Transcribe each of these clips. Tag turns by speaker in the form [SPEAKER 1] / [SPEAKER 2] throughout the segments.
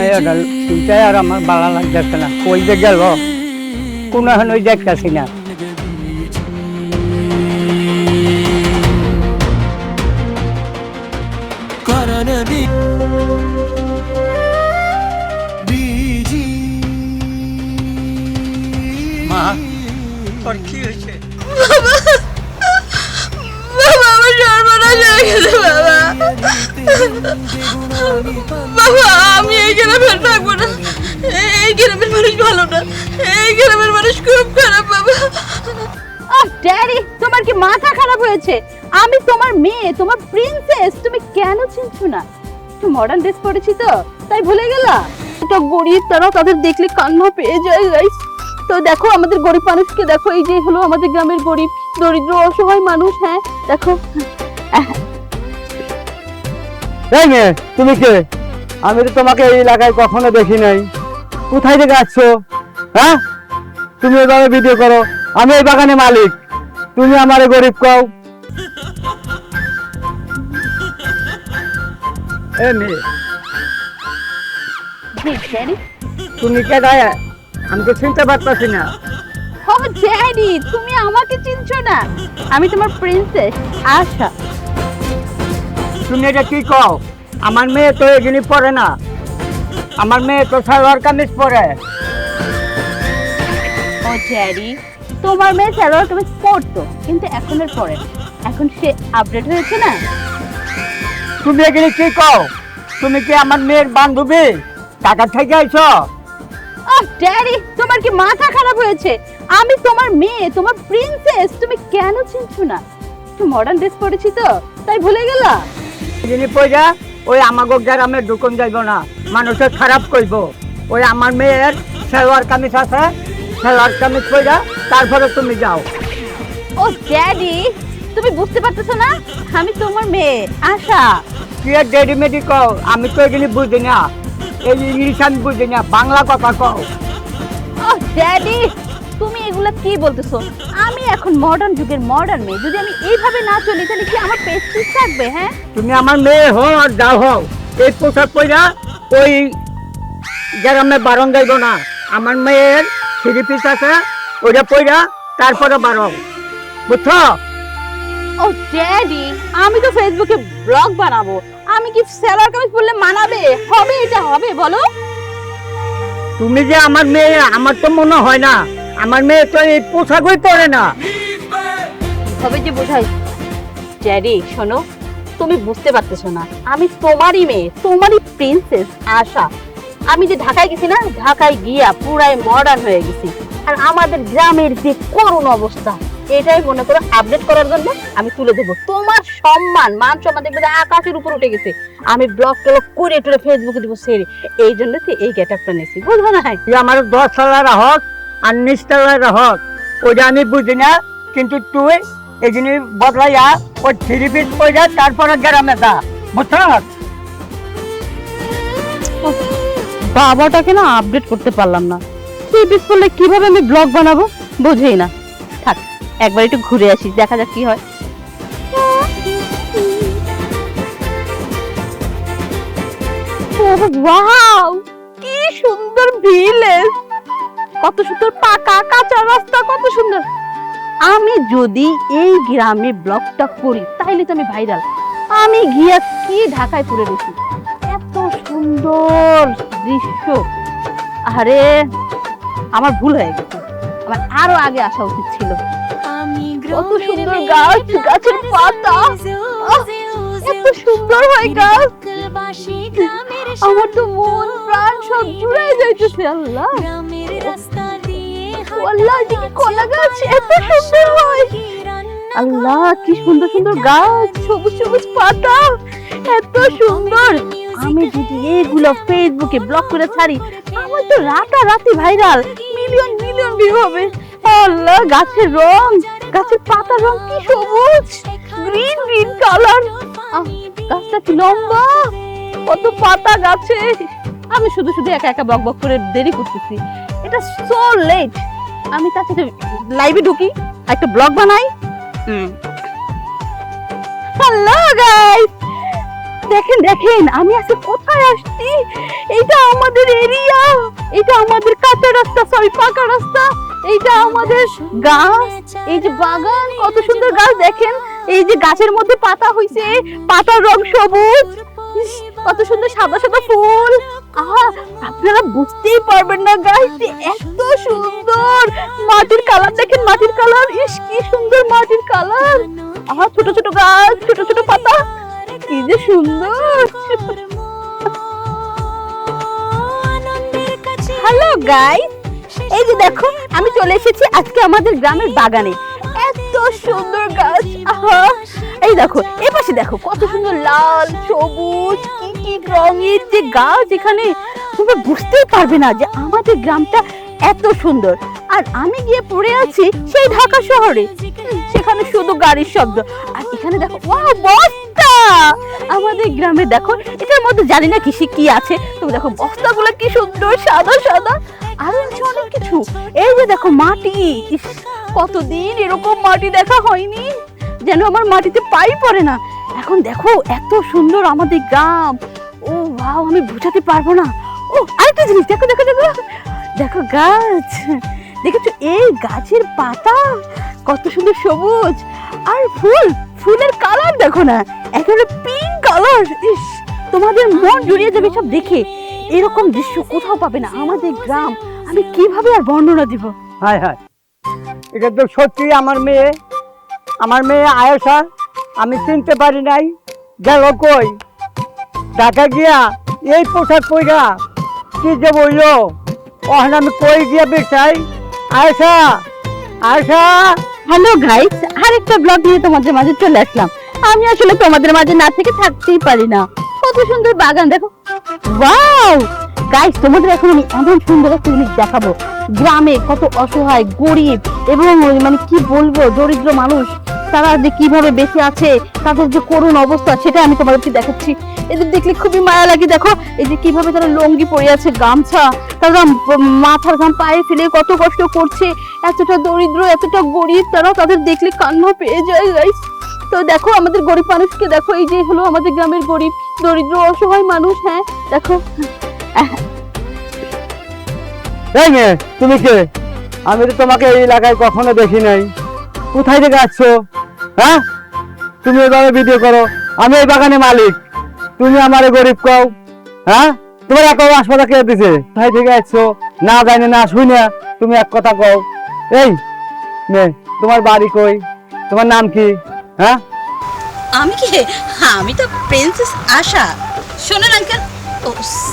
[SPEAKER 1] এটাই আর আমার ভালো লাগতেছে না। কই যে গেল কোন এখন ওই দেখতেছি না। মা তোর কি হয়েছে?
[SPEAKER 2] বাবা আমি এই গ্রামের থাকবো না, এই গ্রামের মানুষ ভালো না, এই গ্রামের মানুষ খুব খারাপ বাবা।
[SPEAKER 3] ড্যাডি তোমার কি মাথা খারাপ হয়েছে? আমি তোমার মেয়ে, তোমার প্রিন্সেস, তুমি কেন চিনছো না? একটু মডার্ন ড্রেস পরেছি তো তাই ভুলে গেলা? এটা গরিব, তারা তাদের দেখলে কান্না পেয়ে যায় গাইস। তো দেখো আমাদের গরিব মানুষকে দেখো, এই যে হলো আমাদের গ্রামের গরিব দরিদ্র অসহায় মানুষ। হ্যাঁ দেখো।
[SPEAKER 1] এই মেয়ে তুমি কে? আমি তো তোমাকে এই এলাকায় কখনো দেখি নাই। কোথায় থেকে আসছো? হ্যাঁ তুমি এভাবে ভিডিও করো? আমি এই বাগানে মালিক, তুমি আমারে গরিব কও? এ মেয়ে
[SPEAKER 3] জি ড্যাডি।
[SPEAKER 1] তুমি কে গায়ে? আমি তো চিনতে পারতাছি না।
[SPEAKER 3] ও ড্যাডি তুমি আমাকে চিনছো না? আমি তোমার প্রিন্সেস আশা।
[SPEAKER 1] তুমি এটা কি কও? আমার মেয়ে তো এগুলি পরে না, আমার মেয়ে তো সালোয়ার কামিজ পরে।
[SPEAKER 3] ও ড্যাডি তোমার মেয়ে সালোয়ার কামিজ পরতো কিন্তু এখন আর পরে না, এখন সে আপডেট হয়েছে না।
[SPEAKER 1] তুমি এগুলি কি কও? তুমি কি আমার মেয়ের বান্ধবী? টাকা থেকে আইছো?
[SPEAKER 3] ড্যাডি তোমার কি মাথা খারাপ হয়েছে? আমি তোমার মেয়ে, তোমার প্রিন্সেস, তুমি কেন চিনছো না? একটু মডার্ন ড্রেস পরেছি তো তাই ভুলে গেলা?
[SPEAKER 1] এগুলি পয়সা ওই আমাগো গ্রামের দোকান যাইব না, মানুষের খারাপ কইব। ওই আমার মেয়ের সালোয়ার কামিজ আছে, সালোয়ার কামিজ পয়সা তারপরে তুমি যাও।
[SPEAKER 3] ও ড্যাডি তুমি বুঝতে পারতেছো না? আমি তোমার মেয়ে আশা।
[SPEAKER 1] কি রেডিমেডি কও? আমি তো এগুলি বুঝি না, এই ইংলিশ আমি বুঝি না, বাংলা কথা কও।
[SPEAKER 3] ও ড্যাডি তুমি এগুলা কি বলতেছো? আমি এখন মডার্ন যুগের মডার্ন মেয়ে, যদি আমি এইভাবে না চলি তাহলে কি আমার পেস্টিজ থাকবে? হ্যাঁ
[SPEAKER 1] তুমি আমার মেয়ে হও আর যাও হও, এই পোশাক পয়সা ওই গ্রামে বারণ যাইব না। আমার মেয়ের থ্রি পিস আছে, ওইটা পয়সা তারপরে বারণ, বুঝছো?
[SPEAKER 3] ও ড্যাডি আমি তো ফেসবুকে ব্লগ বানাবো, আমি কি সালোয়ার কামিজ পরলে মানাবে? হবে এটা হবে বলো?
[SPEAKER 1] তুমি যে আমার মেয়ে, আমার তো মনে হয় না। আমার মেয়ে তো এই পোশাকই পরে না।
[SPEAKER 3] হবে যে বোঝাই। ড্যাডি শোনো, তুমি বুঝতে পারতেছো না, আমি তোমারই মেয়ে, তোমারই প্রিন্সেস আশা। আমি যে ঢাকায় গেছি না, ঢাকায় গিয়া পুরাই মডার্ন হয়ে গেছি। আর আমাদের গ্রামের যে করুণ অবস্থা, এটাই মনে করো আপডেট করার জন্য আমি তুলে দেবো। তোমার সম্মান মান সম্মান দেখবে যে আকাশের উপর উঠে গেছে। আমি ব্লগ টলগ করে টোরে ফেসবুকে দিব সেরে, এই জন্য এই গেটআপটা নিয়েছি, বুঝলো না?
[SPEAKER 1] তুই আমার 10 তলার হক আর নিচ তলার হক ওইটা আমি বুঝি না, কিন্তু তুই এই জিনিস বদলাইয়া ওই থ্রি পিস পয়সা তারপরে গ্রামে যা, বুঝছো?
[SPEAKER 3] বাবাটাকে না আপডেট করতে পারলাম না। তুই বিস করলে কিভাবে আমি ব্লগ বানাবো বুঝেই না। থাক একবার একটু ঘুরে আসি, দেখা যাক কি হয়। ওয়াও কি সুন্দর ভিলেজ, কত সুন্দর পাকা কাঁচা রাস্তা, কত সুন্দর। আমি যদি এই গ্রামে ব্লগটা করি তাইলে তো আমি ভাইরাল। আমি গিয়া কি ঢাকায় পড়ে গেছি, এত সুন্দর দৃশ্য। আরে আমার ভুল হয়ে গেছে, আমার আরো আগে আসা উচিত ছিল। কত সুন্দর গাছ, গাছের পাতা, এত সুন্দর হয় গাছ। আমার তো মন প্রাণ সব জুড়ে যাইতেছে। আল্লাহ আল্লাহ এদিকে কলা গাছ এত সুন্দর হয়। আল্লাহ কি সুন্দর সুন্দর গাছ, সবুজ সবুজ পাতা, এত সুন্দর। আমি যদি এইগুলো ফেসবুকে ব্লগ করে ছাড়ি, আমার তো রাতারাতি ভাইরাল, মিলিয়ন মিলিয়ন ভিউ হবে। আল্লাহ গাছের রং, গাছের পাতার রং কি সবুজ, গ্রিন গ্রিন কালার। গাছটা কি লম্বা, কত পাতা গাছে। আমি শুধু শুধু একা একা বক বক করে দেরি করতেছি, এটা সো লেট। আমি তার সাথে লাইভে ঢুকি, একটা ব্লগ বানাই। হ্যালো গাইস, দেখেন দেখেন আমি আজকে কোথায় আসছি, এইটা আমাদের এরিয়া, এটা আমাদের কাঁচা রাস্তা, সরি পাকা রাস্তা, এইটা আমাদের গাছ, এই যে বাগান, কত সুন্দর গাছ দেখেন, এই যে গাছের মধ্যে পাতা হইছে, পাতার রং সবুজ, ইস, কত সুন্দর সাদা সাদা ফুল। আহা, আপনারা বুঝতেই পারবেন না গাইস, এত সুন্দর মাটির কালার দেখেন, মাটির কালার, ইস কি সুন্দর মাটির কালার। আহা, ছোট ছোট গাছ, ছোট ছোট পাতা, কি যে সুন্দর। হ্যালো গাইস, এই যে দেখো আমি চলে এসেছি আজকে আমাদের গ্রামের বাগানে, এত সুন্দর গাছ। আহা, এই দেখো এই পাশে দেখো কত সুন্দর লাল সবুজ কি কি রঙের যে গাছ এখানে, তোমরা বুঝতেই পারবে না যে আমাদের গ্রামটা এত সুন্দর। আর আমি গিয়ে পড়ে আছি সেই ঢাকা শহরে, সেখানে শুধু গাড়ির শব্দ। আর এখানে দেখো ওয়াও বস্তা, আমাদের গ্রামে দেখো এটার মধ্যে জানি না কিসে কি আছে, তুমি দেখো বস্তাগুলো কি সুন্দর সাদা সাদা, আরো আছে অনেক কিছু। এই যে দেখো মাটি, ইস, কতদিন এরকম মাটি দেখা হয়নি, যেন আমার মাটিতে পাই পড়ে না। এখন দেখো এত সুন্দর আমাদের গ্রাম, ও ওয়াও আমি বোঝাতে পারবো না। ও আরেকটা জিনিস দেখো দেখো দেখো দেখো গাছ, দেখেছো এই গাছের পাতা কত সুন্দর সবুজ, আর ফুল, ফুলের কালার দেখো না একেবারে পিঙ্ক কালার। ইস, তোমাদের মন জুড়িয়ে যাবে সব দেখে, এরকম দৃশ্য কোথাও পাবে না আমাদের গ্রাম, আমি কিভাবে আর বর্ণনা দিব।
[SPEAKER 1] হায় হায়, এটা তো সত্যি আমার মেয়ে, আমার মেয়ে আয়েশা, আমি চিনতে পারি নাই, গেল কই, ঢাকা গিয়া এই পোশাক পইরা কি যে বললো, ওখানে আমি কই গিয়া বেচাই। আয়েশা, আয়েশা,
[SPEAKER 3] হ্যালো গাইস, আরেকটা ব্লগ নিয়ে তোমাদের মাঝে চলে আসলাম। আমি আসলে তোমাদের মাঝে না থেকে থাকতেই পারি না, কত সুন্দর বাগান দেখো, ওয়াও গাইস, তোমাদের এখন আমি এমন সুন্দর একটা জিনিস দেখাবো, গ্রামে কত অসহায় গরিব এবং মানে কি বলবো দরিদ্র মানুষ, তারা যে কিভাবে বেঁচে আছে, তাদের যে করুণ অবস্থা সেটা আমি তোমাদেরকে দেখাচ্ছি। এদের দেখলে খুবই মায়া লাগে, দেখো এই যে কিভাবে তারা লুঙ্গি পরে আছে, গামছা, তারা মাথার ঘাম পায়ে ফেলে কত কষ্ট করছে, এতটা দরিদ্র এতটা গরিব, তারা তাদের দেখলে কান্না পেয়ে যায় গাইস। তো দেখো আমাদের গরিব মানুষকে দেখো, এই যে হলো আমাদের গ্রামের গরিব দরিদ্র অসহায় মানুষ। হ্যাঁ দেখো,
[SPEAKER 1] এই মেয়ে তুমি কে? আমি তো তোমাকে এই এলাকায় কখনো দেখি নাই, কোথায় থেকে আসছো? হ্যাঁ, তুমি এভাবে ভিডিও করো, আমি এই বাগানে মালিক, তুমি আমার গরিব কও? হ্যাঁ, তোমার এক হাসপাতাল কে দিছে? কোথায় থেকে আসছো না জানি না শুই না, তুমি এক কথা কও। এই মেয়ে, তোমার বাড়ি কই, তোমার নাম কি? হ্যাঁ,
[SPEAKER 2] আমি কি, আমি তো প্রিন্সেস আশা। শোনেন আঙ্কেল, ও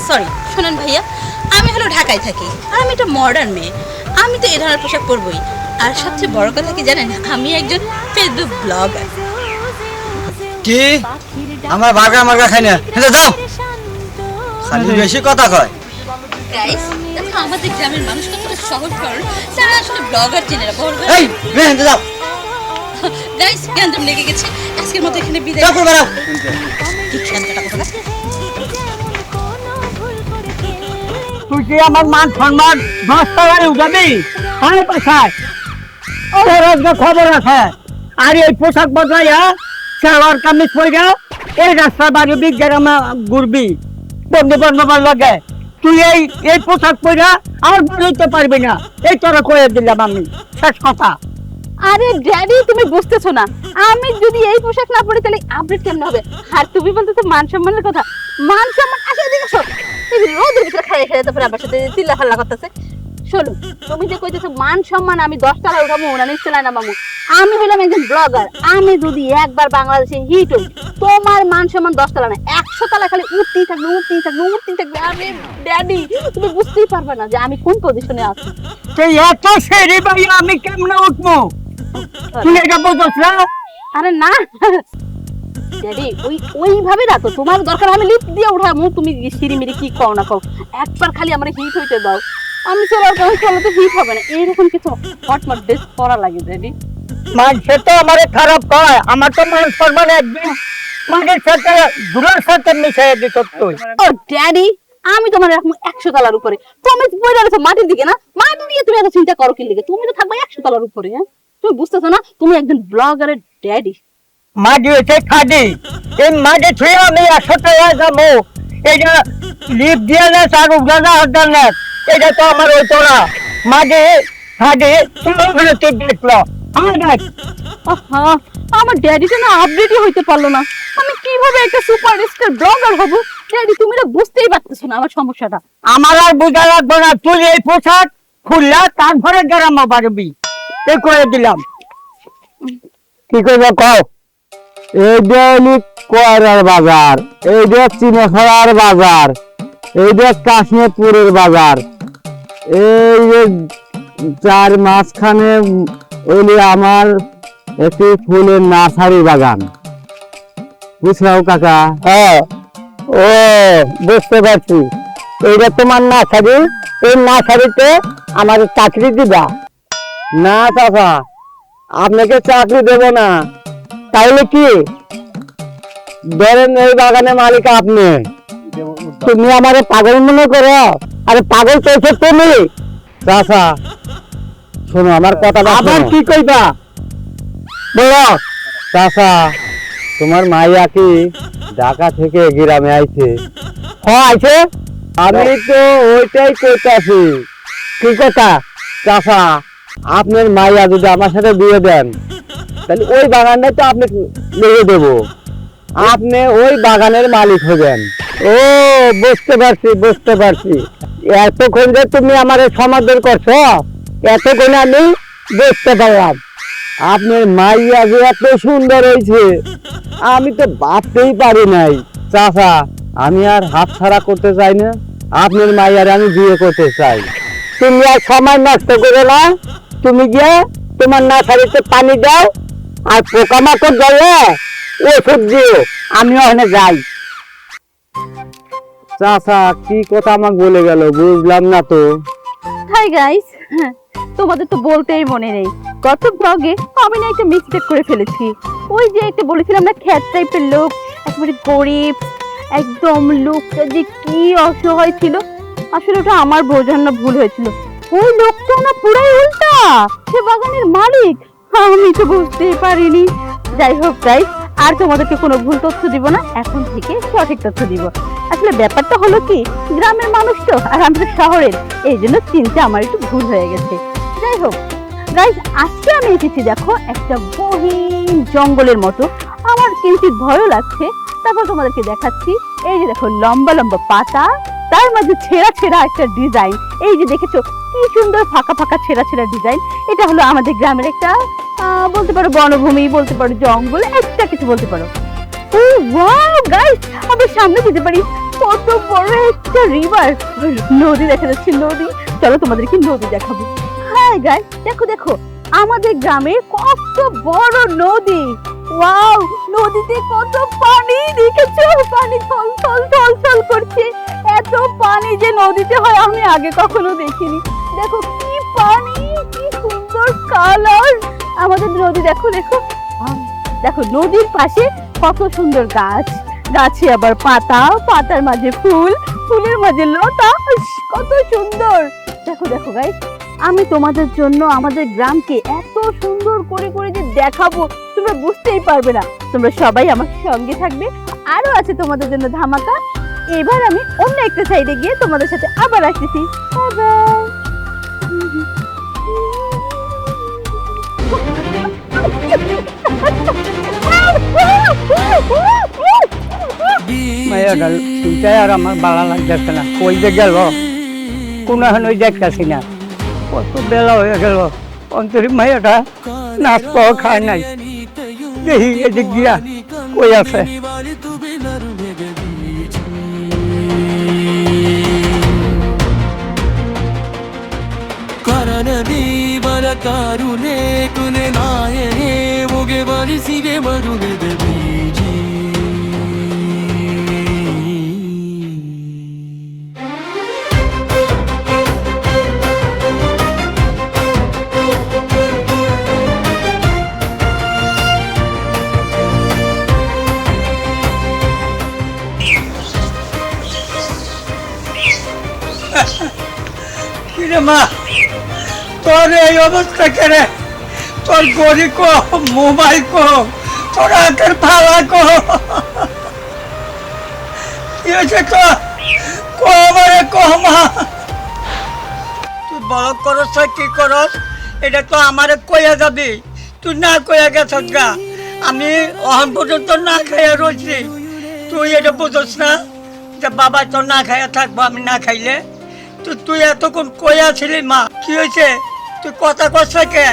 [SPEAKER 2] সরি শোনেন ভাইয়া, আমি হলো ঢাকায় থাকি, আর আমি একটা মডার্ন মেয়ে, আমি তো এ ধরনের পোশাক পরবই। আর সবচেয়ে বড় কথা কি জানেন, আমি একজন ফেসবুক ব্লগার।
[SPEAKER 4] কি আমার বাগা মার্গা খাই না, হেঁটে যাও, খালি বেশি কথা কয়।
[SPEAKER 2] গাইস দেখো আমাদের গ্রামের মানুষ কতটা সহজ সরল, তারা আসলে ব্লগার চেনে না, বলবে
[SPEAKER 4] এই মেয়ে হেঁটে যাও,
[SPEAKER 2] গাইস গ্যান্ডাম লেগে গেছে, আজকের মতো এখানে বিদায়।
[SPEAKER 4] যাও করে বেড়াও।
[SPEAKER 2] ঠিক শান্তটা কথা।
[SPEAKER 1] তুই কি আমার মান সম্মান বস্তা বাড়ি উঠাবি? হ্যাঁ পাশায় তোর আজকে খবর আছে। আর এই পোশাক বদলাইয়া সালোয়ার কামিজ পরে এই রাস্তা বাড়ি বিজ্ঞান ঘুরবি বন্ধু বান্ধবের লগে, তুই এই পোশাক পরে আর বেরোতে পারবি না, এই তোরা কয়ে দিলাম আমি, শেষ কথা।
[SPEAKER 3] আরে ড্যাডি তুমি বুঝতেছো না, আমি যদি এই পোশাক না পরি তাহলে আপডেট কেমন হবে? আর তুমি বলতেছো মান সম্মানের কথা, মান সম্মান আসে এদিকে শোন, এই যে রোদের ভিতরে খেয়ে খেয়ে তারপরে আমার সাথে চিল্লা ফাল্লা করতেছে। শোনো তুমি যে কইতেছো মান সম্মান, আমি 10 তলায় উঠাবো না, নিচতলায় নামাবো, আমি হইলাম একজন ব্লগার, আমি যদি একবার বাংলাদেশে হিট হই, তোমার মান সম্মান 10 তলা না 100 তলা খালি উঠতেই থাকবে উঠতেই থাকবে উঠতেই থাকবে। আরে ড্যাডি তুমি বুঝতেই পারবে না যে আমি কোন পজিশনে আছি।
[SPEAKER 1] তুই এত সেরে ভাই আমি কেমনে উঠবো, তুই এটা বুঝছ না?
[SPEAKER 3] আরে না ড্যাডি, ওইভাবে না তো, তোমার দরকার আমি লিফট দিয়ে উঠাবো, তুমি সিঁড়ি মিড়ি কি কও না কও, একবার খালি আমার হিট হইতে দাও, আমি চলার চলে তো হিট হবে না, এইরকম কিছু হটমট ড্রেস পরা লাগে ড্যাডি।
[SPEAKER 1] মানুষে তো আমার খারাপ কয়, আমার তো মান সম্মান একদিন মানের সাথে দুলার সাথে মিশাই দিত তুই।
[SPEAKER 3] ও ড্যাডি, আমি তোমার এরকম 100 তলার উপরে, তুমি পড়ে রয়েছো মাটির দিকে, না মাটি দিয়ে তুমি এত চিন্তা করো কি লিগে, তুমি তো থাকবে 100 তলার উপরে। হ্যাঁ তুমি বুঝতেছো না, তুমি একজন ব্লগারের ড্যাডি।
[SPEAKER 1] মাটি হচ্ছে খাদি, এই মাটি ছুঁয়ে আমি 100 টাকা যাবো। এটা লিপ দিয়ে না চার উঠানা হাজার না, এটা তো আমার ওই তোরা মাটি খাদি ওখানে তুই দেখলো আমার দেখ।
[SPEAKER 3] আহা, আমার ড্যাডিটা না আপডেটই হইতে পারলো না। আমি কিভাবে একটা সুপারস্টার ব্লগার হব? ড্যাডি তুমি না বুঝতেই পারতেছো না আমার সমস্যাটা।
[SPEAKER 1] আমার আর বোঝা লাগবে না, তুই এই পোশাক খুললা তারপরে গ্রামে পারবি, এই করে দিলাম। কি করবো কও? এইটা হলি কয়রার বাজার, এইটা চিনাছড়ার বাজার, এইটা কাশ্মীরপুরের বাজার, এই যে চার মাঝখানে হলি আমার একটি ফুলের নার্সারি বাগান, বুঝলাম কাকা? হ্যাঁ, ও বুঝতে পারছি, এইটা তোমার নার্সারি, এই নার্সারিতে আমার চাকরি দিবা? না কাকা, আপনাকে চাকরি দেব না। তাইলে কি ধরেন এই বাগানের মালিক আপনি, তুমি আমারে পাগল মনে করো? আরে পাগল চলছে তুমি। চাচা শোনো আমার কথাটা, আবার কি কইবা বলো? চাচা তোমার মাইয়া কি ঢাকা থেকে গ্রামে আইছে? হ্যাঁ আইছে। আমি তো ওইটাই কইতাছি। কি কথা? চাচা আপনার মাইয়া যদি আমার সাথে বিয়ে দেন, তাহলে ওই বাগানটাই তো আপনি লেগে দেব, আপনি ওই বাগানের মালিক হবেন। ও বুঝতে পারছি বুঝতে পারছি, এতক্ষণ যে তুমি আমার সমাধান করছো, এতক্ষণ আমি বুঝতে পারলাম। আপনার মাইয়া যে এত সুন্দর হয়েছে আমি তো ভাবতেই পারি নাই। চাচা আমি আর হাত ছাড়া করতে চাই না, আপনার মাইয়ারে আমি বিয়ে করতে চাই। তুমি আর সময় নষ্ট করো না, তুমি গিয়ে তোমার নার্সারিতে পানি দাও আর পোকামাকড় ধরলে ওষুধ দিও, আমি ওখানে যাই। চাচা কি কথা আমাকে বলে গেল বুঝলাম না তো।
[SPEAKER 3] হাই গাইস, তোমাদের তো বলতেই মনে নেই, গত ব্লগে আমি না একটা মিস্টেক করে ফেলেছি। ওই যে একটা বলেছিলাম না খ্যাত টাইপের লোক, একেবারে গরিব একদম, লোকটা যে কি অসহায় ছিল, আসলে ওটা আমার বোঝানো ভুল হয়েছিল। ওই লোকটা না পুরাই উল্টা, সে বাগানের মালিক, আমি তো বুঝতেই পারিনি। যাই হোক গাইস, আর তোমাদেরকে কোনো ভুল তথ্য দিব না, এখন থেকে সঠিক তথ্য দিব। আসলে ব্যাপারটা হলো কি, গ্রামের মানুষ তো আর আমরা শহরের, এই জন্য চিন্তা আমার একটু ভুল হয়ে গেছে। যাই হোক গাইস, আজকে আমি এসেছি দেখো একটা গহীন জঙ্গলের মতো, আমার কিন্তু ভয়ও লাগছে। তারপর তোমাদেরকে দেখাচ্ছি, এই যে দেখো লম্বা লম্বা পাতা, তার মাঝে ছেঁড়া ছেঁড়া একটা ডিজাইন, এই যে দেখেছো কি সুন্দর ফাঁকা ফাঁকা ছেঁড়া ছেঁড়া ডিজাইন। এটা হলো আমাদের গ্রামের একটা বলতে পারো বনভূমি, বলতে পারো জঙ্গল, একটা কিছু বলতে পারো। ও ওয়াও গাইস, আমরা সামনে যেতে পারি, কত বড় একটা রিভার, নদী দেখা যাচ্ছে, নদী। চলো তোমাদেরকে নদী দেখাবো। হ্যাঁ গাইস দেখো দেখো, আমাদের গ্রামে কত বড় নদী, ওয়াও, নদীতে কত পানি, দেখেছো পানি থল থল থল থল করছে। এত পানি যে নদীতে হয় আমি আগে কখনো দেখিনি। দেখো কি পানি, কি সুন্দর কালার আমাদের নদী, দেখো দেখো। দেখো নদীর পাশে কত সুন্দর গাছ, গাছে আবার পাতা, পাতার মাঝে ফুল, ফুলের মাঝে লতা, কত সুন্দর। দেখো দেখো গাইস, আমি তোমাদের জন্য আমাদের গ্রামকে এত সুন্দর করে করে যে দেখাবো তোমরা বুঝতেই পারবে না। তোমরা সবাই আমার সঙ্গে থাকবে, আরো আছে তোমাদের জন্য ধামাকা। এবার আমি অন্য একটা সাইডে গিয়ে তোমাদের সাথে আবার আসতেছি।
[SPEAKER 1] মায়াটা চিন্তায় আর আমার ভালো লাগতেছে না, কই যে গেল কোন ওই দেখতেছি না, কত বেলা হয়ে গেল, অন্তরী মায়াটা নাচ পাওয়া খায় নাই, দেখি এদিক গিয়া কই আছে।
[SPEAKER 5] ಕರನದಿ ಬರ ಕಾರುನೆ ಕುನೆ ನಾಯನೆ ಮುಗೆ ಬರಿಸಿಗೆ ಬರುವೆದ ಬೀಜಿ
[SPEAKER 4] কিরে মা, তোর এই অবস্থা কেন? তোর গড়ি কো, মোবাইল কো, তোরা তোর ভালো কো কি হয়েছে কমারে কমা তুই বড় করস কি করস এটা তো আমারে কইয়া যাবি তুই না কইয়া গেছস গা আমি অহন পর্যন্ত না খাইয়া রয়েছি তুই এটা বুঝস না যে বাবা তো না খাইয়া থাকবো আমি না খাইলে তুই এতক্ষণ কইয়া ছিলি মা কি হয়েছে তুই কথা কস কে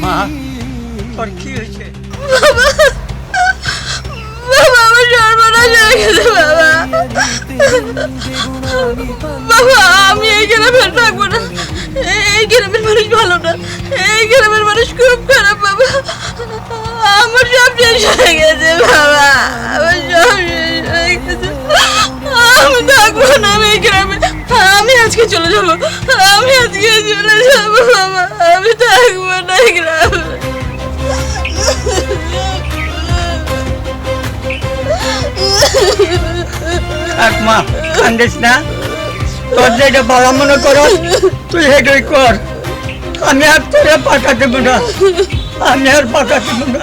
[SPEAKER 4] মা তোর কি হয়েছে
[SPEAKER 2] বাবা আমার সর্বনাশ হয়ে গেছে বাবা বাবা আমি এই গ্রামের থাকবো না এই গ্রামের মানুষ ভালো না এই গ্রামের মানুষ খুব খারাপ বাবা আমার সব শেষ হয়ে গেছে বাবা আমার সব শেষ হয়ে গেছে আমি থাকবো না আমি এই গ্রামে আমি আজকে চলে যাবো আমি আজকে চলে যাবো বাবা আমি থাকবো না এই গ্রামে
[SPEAKER 4] থাক মা কান্দিস না তোর যেটা বাবা মনে করো তুই হেঁটেই কর আমি আর তোরে পাকা দেব না আমি আর পাকা দেব না